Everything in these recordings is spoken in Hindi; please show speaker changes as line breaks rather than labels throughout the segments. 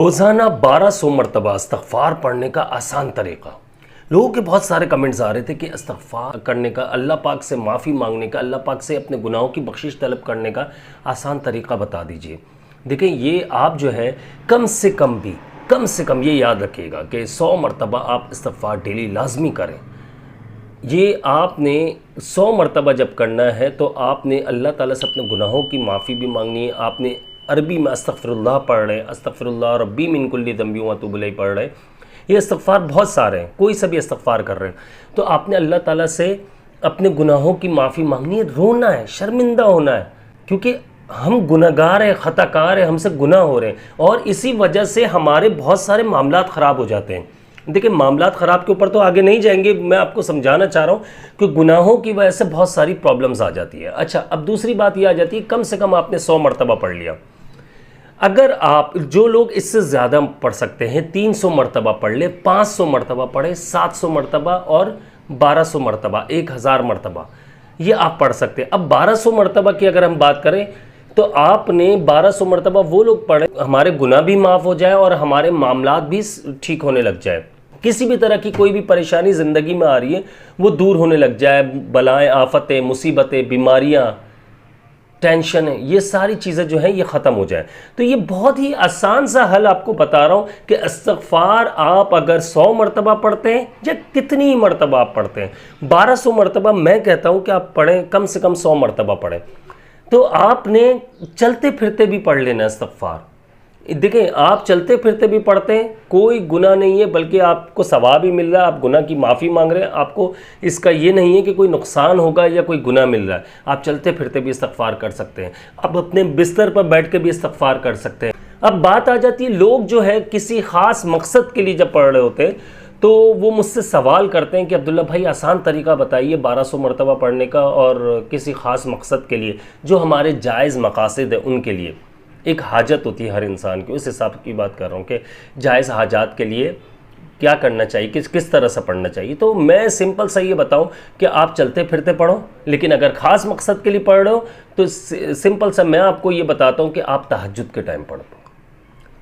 रोज़ाना 1200 मरतबा इस्तग़फ़ार पढ़ने का आसान तरीक़ा। लोगों के बहुत सारे कमेंट्स आ रहे थे कि इस्तग़फ़ार करने का, अल्लाह पाक से माफ़ी मांगने का, अल्लाह पाक से अपने गुनाहों की बख्शिश तलब करने का आसान तरीक़ा बता दीजिए। देखें, ये आप जो है कम से कम ये याद रखिएगा कि 100 मरतबा आप इस्तग़फ़ार डेली लाजमी करें। ये आपने 100 मरतबा जब करना है तो आपने अल्लाह ताला से अपने गुनाहों की माफ़ी भी मांगनी है। आपने अरबी में अस्तग़फ़िरुल्लाह पढ़ रहे हैं, अस्तग़फ़िरुल्लाह रब्बी मिन कुल्ली ज़ंबि व अतूबु इलैह पढ़ रहे हैं। ये इस्तग़फ़ार बहुत सारे हैं, कोई सा भी इस्तग़फ़ार कर रहे हैं तो आपने अल्लाह ताला से अपने गुनाहों की माफ़ी मांगनी है, रोना है, शर्मिंदा होना है, क्योंकि हम गुनहगार हैं, ख़ताकार हैं, हमसे गुनाह हो रहे हैं और इसी वजह से हमारे बहुत सारे मामलात ख़राब हो जाते हैं। देखिए, मामलात ख़राब के ऊपर तो आगे नहीं जाएंगे, मैं आपको समझाना चाह रहा हूँ कि गुनाहों की वजह से बहुत सारी प्रॉब्लम्स आ जाती है। अच्छा, अब दूसरी बात ये आ जाती है, कम से कम आपने 100 मरतबा पढ़ लिया। अगर आप, जो लोग इससे ज़्यादा पढ़ सकते हैं, 300 मरतबा पढ़ ले, 500 मरतबा पढ़े, 700 मरतबा और 1200 मरतबा, 1000 मरतबा, ये आप पढ़ सकते हैं। अब 1200 मरतबा की अगर हम बात करें तो आपने 1200 मरतबा वो लोग पढ़े हमारे गुनाह भी माफ़ हो जाए और हमारे मामलात भी ठीक होने लग जाए। किसी भी तरह की कोई भी परेशानी ज़िंदगी में आ रही है वो दूर होने लग जाए। बलाएँ, आफतें, मुसीबतें, बीमारियाँ, टेंशन है, ये सारी चीज़ें जो हैं ये ख़त्म हो जाए। तो ये बहुत ही आसान सा हल आपको बता रहा हूँ कि इस्तग़फ़ार आप अगर 100 मरतबा पढ़ते हैं या कितनी ही मरतबा आप पढ़ते हैं, 1200 मरतबा मैं कहता हूँ कि आप पढ़ें, कम से कम 100 मरतबा पढ़ें। तो आपने चलते फिरते भी पढ़ लेना इस्तग़फ़ार। देखें, आप चलते फिरते भी पढ़ते हैं, कोई गुनाह नहीं है, बल्कि आपको सवाब ही मिल रहा है, आप गुनाह की माफ़ी मांग रहे हैं, आपको इसका ये नहीं है कि कोई नुकसान होगा या कोई गुनाह मिल रहा है। आप चलते फिरते भी इस्तग़फ़ार कर सकते हैं, आप अपने बिस्तर पर बैठ के भी इस्तग़फ़ार कर सकते हैं। अब बात आ जाती है, लोग जो है किसी ख़ास मकसद के लिए जब पढ़ रहे होते हैं तो वो मुझसे सवाल करते हैं कि अब्दुल्ला भाई आसान तरीका बताइए 1200 मरतबा पढ़ने का और किसी ख़ास मकसद के लिए, जो हमारे जायज़ मकासद है उनके लिए। एक हाजत होती है हर इंसान की, उस हिसाब की बात कर रहा हूँ कि जायज़ हाजात के लिए क्या करना चाहिए, किस तरह से पढ़ना चाहिए। तो मैं सिंपल सा ये बताऊँ कि आप चलते फिरते पढ़ो, लेकिन अगर ख़ास मकसद के लिए पढ़ रहे हो तो सिंपल सा मैं आपको ये बताता हूँ कि आप तहज्जुद के टाइम पढ़ो,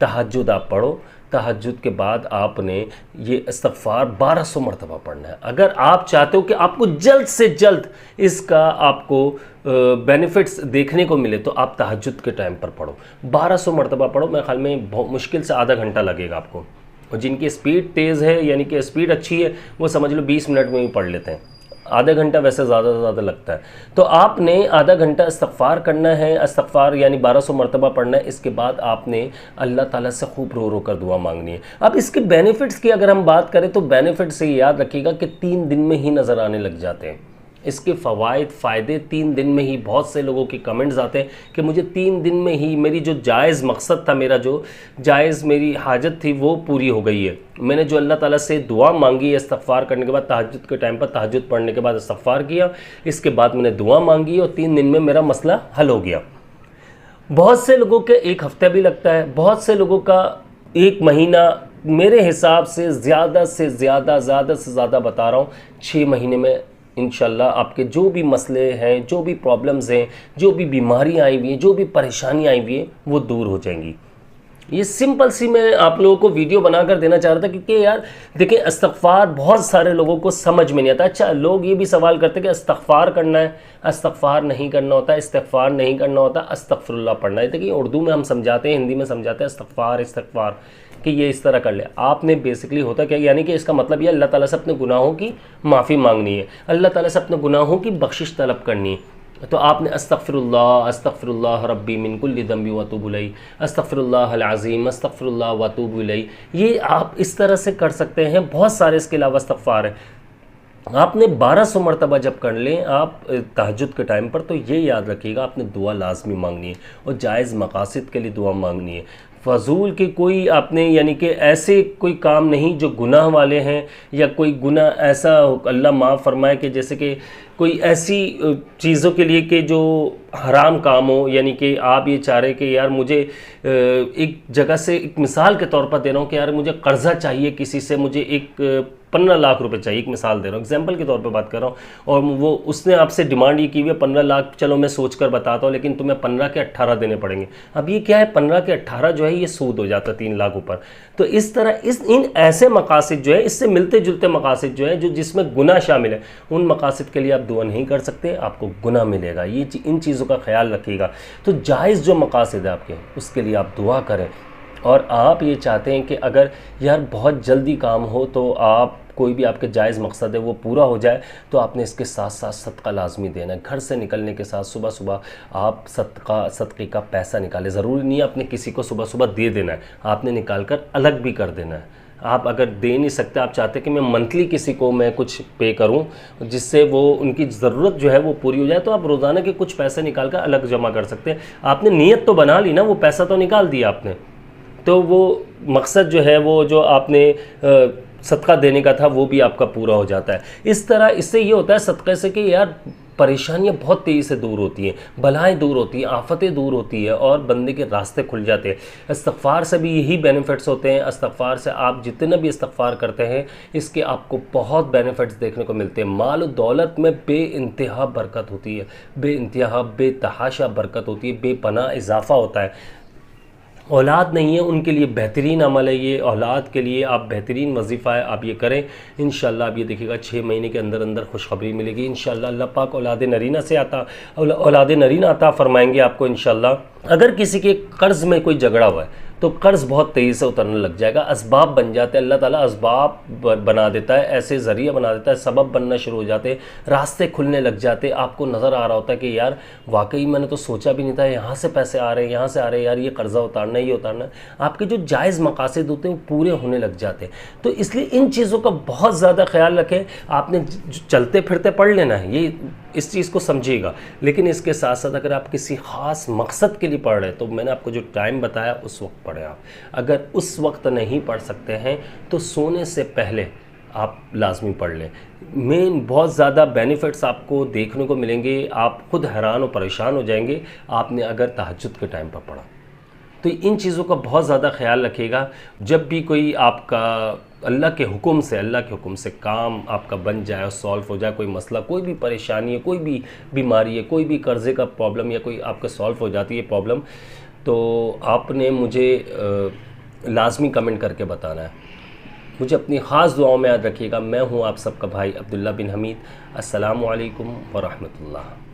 तहज्जुद आप पढ़ो। तहज्जुद के बाद आपने ये इस्तग़फ़ार 1200 मरतबा पढ़ना है। अगर आप चाहते हो कि आपको जल्द से जल्द इसका आपको बेनिफिट्स देखने को मिले तो आप तहज्जुद के टाइम पर पढ़ो, 1200 मरतबा पढ़ो। मेरे ख्याल में बहुत मुश्किल से आधा घंटा लगेगा आपको, और जिनकी स्पीड तेज़ है, यानी कि स्पीड अच्छी है, वो समझ लो 20 मिनट में भी पढ़ लेते हैं। आधा घंटा वैसे ज़्यादा से ज़्यादा लगता है। तो आपने आधा घंटा इस्तग़फ़ार करना है, इस्तग़फ़ार यानी 1200 मरतबा पढ़ना है। इसके बाद आपने अल्लाह ताला से खूब रो रो कर दुआ मांगनी है। अब इसके बेनिफिट्स की अगर हम बात करें तो बेनिफिट से याद रखिएगा कि 3 दिन में ही नज़र आने लग जाते हैं। इसके फ़ायदे 3 दिन में ही। बहुत से लोगों के कमेंट्स आते हैं कि मुझे 3 दिन में ही मेरी जो जायज़ मकसद था, मेरा जो जायज़ मेरी हाजत थी वो पूरी हो गई है। मैंने जो अल्लाह ताला से दुआ मांगी है इस्तग़फ़ार करने के बाद, तहज्जुद के टाइम पर तहज्जुद पढ़ने के बाद इस्तग़फ़ार किया, इसके बाद मैंने दुआ मांगी और 3 दिन में मेरा मसला हल हो गया। बहुत से लोगों के 1 हफ़्ता भी लगता है, बहुत से लोगों का 1 महीना, मेरे हिसाब से ज़्यादा से ज़्यादा बता रहा हूँ 6 महीने में इंशाल्लाह आपके जो भी मसले हैं, जो भी प्रॉब्लम्स हैं, जो भी बीमारियाँ आई हुई हैं, जो भी परेशानी आई हुई है, वो दूर हो जाएंगी। ये सिंपल सी मैं आप लोगों को वीडियो बनाकर देना चाह रहा था, क्योंकि यार देखिए, इस्तग़फ़ार बहुत सारे लोगों को समझ में नहीं आता। अच्छा, लोग ये भी सवाल करते हैं कि इस्तग़फ़ार करना है, इस्तग़फ़ार नहीं करना होता, इस्तग़फ़ार नहीं करना होता, अस्तग़फ़िरुल्लाह पढ़ना है। देखिए, उर्दू में हम समझाते हैं, हिंदी में समझाते हैं इस्तग़फ़ार कि ये इस तरह कर ले। आपने बेसिकली होता क्या, यानी कि इसका मतलब ये अल्लाह ताला से अपने गुनाहों की माफ़ी मांगनी है, अल्लाह ताला से अपने गुनाहों की बख्शिश तलब करनी है। तो आपने अस्तग़फ़िरुल्लाह रब्बी मिन कुल्ली ज़ंबि व अतूबु इलैह, अस्तग़फ़िरुल्लाहल अज़ीम, अस्तग़फ़िरुल्लाह व अतूबु इलैह, ये आप इस तरह से कर सकते हैं। बहुत सारे इसके अलावा इस्तग़फ़ार है। आपने 1200 मरतबा जब कर लें आप तहज्जुद के टाइम पर, तो ये याद रखिएगा आपने दुआ लाजमी मांगनी है और जायज़ मकासद के लिए दुआ मांगनी है। फ़ज़ूल के कोई आपने, यानी कि ऐसे कोई काम नहीं जो गुनाह वाले हैं, या कोई गुनाह ऐसा अल्लाह माफ़ फरमाए कि जैसे कि कोई ऐसी चीज़ों के लिए कि जो हराम काम हो, यानी कि आप ये चाह रहे कि यार मुझे एक जगह से, एक मिसाल के तौर पर दे रहा हूँ कि यार मुझे कर्जा चाहिए किसी से, मुझे एक 15 लाख रुपए चाहिए, एक मिसाल दे रहा हूँ, एग्जाम्पल के तौर पे बात कर रहा हूँ, और वो उसने आपसे डिमांड ये की हुई है 15 लाख, चलो मैं सोच कर बताता हूँ, लेकिन तुम्हें 15 के 18 देने पड़ेंगे। अब ये क्या है, 15 के 18 जो है ये सूद हो जाता है 3 लाख ऊपर। तो इस तरह इन ऐसे मकासद जो है, इससे मिलते जुलते मकासद जो है, जो जिसमें गुनाह शामिल है, उन मकासद के लिए आप दुआ नहीं कर सकते, आपको गुनाह मिलेगा। ये इन चीज़ों का ख्याल रखिएगा। तो जायज़ जो मकासद है आपके, उसके लिए आप दुआ करें। और आप ये चाहते हैं कि अगर यार बहुत जल्दी काम हो, तो आप कोई भी आपके जायज़ मकसद है वो पूरा हो जाए, तो आपने इसके साथ साथ सदका लाजमी देना है। घर से निकलने के साथ सुबह सुबह आप सदक़े का पैसा निकालें। ज़रूरी नहीं है आपने किसी को सुबह सुबह दे देना है, आपने निकाल कर अलग भी कर देना है। आप अगर दे नहीं सकते, आप चाहते कि मैं मंथली किसी को मैं कुछ पे करूं जिससे वो उनकी ज़रूरत जो है वो पूरी हो जाए, तो आप रोज़ाना के कुछ पैसे निकाल कर अलग जमा कर सकते हैं। आपने नीयत तो बना ली ना, वो पैसा तो निकाल दिया आपने, तो वो मकसद जो है वो जो आपने सदका देने का था वो भी आपका पूरा हो जाता है। इस तरह इससे ये होता है सदक़े से कि यार परेशानियाँ बहुत तेज़ी से दूर होती हैं, बलाएँ दूर होती हैं, आफतें दूर होती है, और बंदे के रास्ते खुल जाते हैं। इस्तग़फ़ार से भी यही बेनिफिट्स होते हैं। इस्तग़फ़ार से आप जितना भी इस्तग़फ़ार करते हैं, इसके आपको बहुत बेनिफिट्स देखने को मिलते हैं। माल और दौलत में बेइंतहा बरकत होती है, बेइंतहा बेतहाशा बरकत होती है, बेपनाह इजाफ़ा होता है। औलाद नहीं है उनके लिए बेहतरीन अमल है ये, औलाद के लिए आप बेहतरीन वजीफ़ा है, आप ये करें। इंशाअल्लाह आप ये देखिएगा 6 महीने के अंदर अंदर खुशखबरी मिलेगी इंशाअल्लाह। अल्लाह पाक औलाद नरीना से औलाद नरीना अता फरमाएंगे आपको इंशाअल्लाह। अगर किसी के कर्ज़ में कोई झगड़ा हुआ है तो कर्ज़ बहुत तेज़ी से उतरने लग जाएगा, असबाब बन जाते हैं, अल्लाह ताला असबाब बना देता है, ऐसे ज़रिया बना देता है, सबब बनना शुरू हो जाते हैं, रास्ते खुलने लग जाते हैं। आपको नज़र आ रहा होता है कि यार वाकई मैंने तो सोचा भी नहीं था, यहाँ से पैसे आ रहे हैं, यहाँ से आ रहे हैं, यार ये कर्ज़ा उतारना है, ये उतारना है। आपके जो जायज़ मकासद होते हैं वो पूरे होने लग जाते हैं। तो इसलिए इन चीज़ों का बहुत ज़्यादा ख्याल रखें। आपने चलते फिरते पढ़ लेना है, ये इस चीज़ को समझिएगा, लेकिन इसके साथ साथ अगर आप किसी ख़ास मकसद के लिए पढ़ रहे हैं तो मैंने आपको जो टाइम बताया उस वक्त पढ़ें आप। अगर उस वक्त नहीं पढ़ सकते हैं तो सोने से पहले आप लाजमी पढ़ लें। मेन बहुत ज़्यादा बेनिफिट्स आपको देखने को मिलेंगे, आप खुद हैरान और परेशान हो जाएंगे आपने अगर तहज्जुद के टाइम पर पढ़ा। तो इन चीज़ों का बहुत ज़्यादा ख्याल रखिएगा। जब भी कोई आपका अल्लाह के हुक्म से काम आपका बन जाए और सॉल्व हो जाए, कोई मसला, कोई भी परेशानी है, कोई भी बीमारी है, कोई भी कर्ज़े का प्रॉब्लम या कोई आपका सॉल्व हो जाती है प्रॉब्लम, तो आपने मुझे लाजमी कमेंट करके बताना है। मुझे अपनी ख़ास दुआओं में याद रखिएगा। मैं हूँ आप सबका भाई अब्दुल्ला बिन हमीद। अस्सलामु अलैकुम व रहमतुल्लाह।